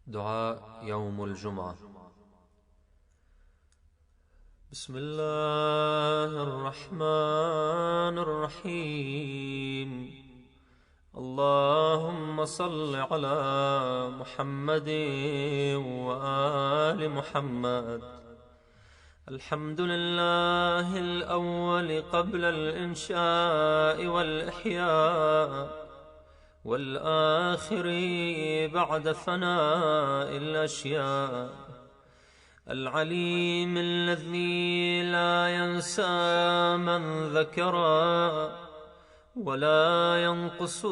دعاء يوم الجمعة. بسم الله الرحمن الرحيم. اللهم صل على محمد وآل محمد. الحمد لله الأول قبل الإنشاء والإحياء، والآخر بعد فناء الأشياء، العليم الذي لا ينسى من ذكرا ولا ينقص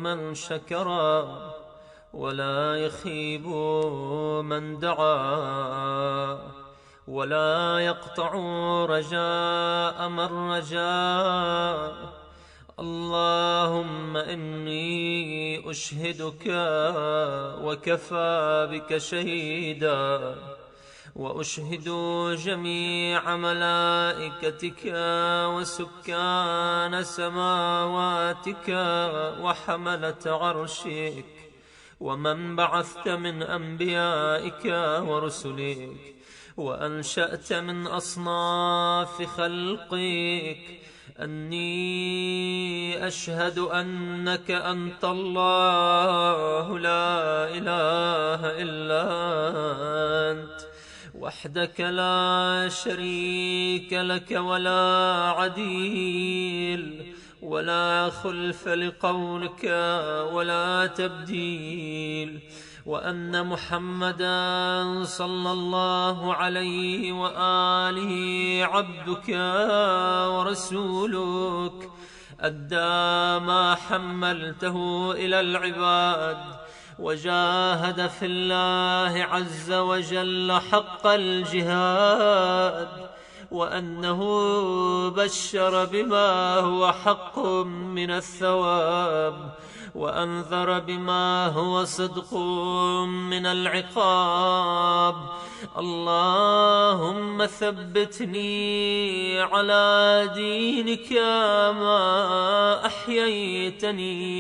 من شكرا ولا يخيب من دعا ولا يقطع رجاء من رجا. اللهم إني أشهدك وكفى بك شهيدا، وأشهد جميع ملائكتك وسكان سماواتك وحملة عرشك ومن بعثت من أنبيائك ورسلك وأنشأت من أصناف خلقك، أني أشهد أنك أنت الله لا إله إلا أنت، وحدك لا شريك لك ولا عديل ولا خلف لقولك ولا تبديل، وأن محمدا صلى الله عليه وآله عبدك ورسولك، أدى ما حملته إلى العباد وجاهد في الله عز وجل حق الجهاد، وأنه بشر بما هو حق من الثواب وأنذر بما هو صدق من العقاب. اللهم ثبتني على دينك ما أحييتني،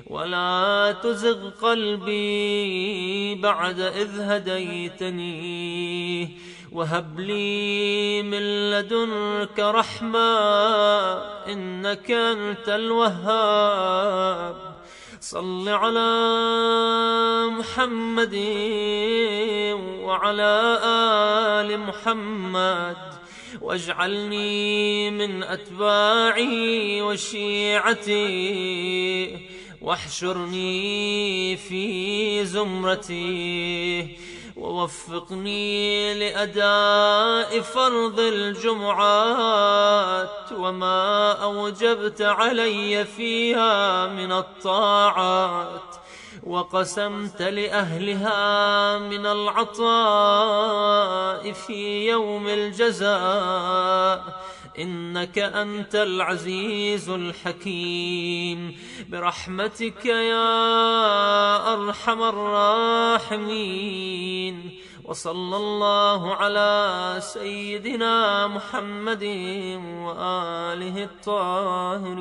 ولا تزغ قلبي بعد إذ هديتني، وهب لي من لدنك رحمة إنك أنت الوهاب. صل على محمد وعلى آل محمد، واجعلني من أتباعه وشيعته، واحشرني في زمرته، ووفقني لأداء فرض الجمعات وما أوجبت علي فيها من الطاعات، وقسمت لأهلها من العطاء في يوم الجزاء، إنك أنت العزيز الحكيم برحمتك يا أرحم الراحمين. وصلى الله على سيدنا محمد وآله الطاهرين.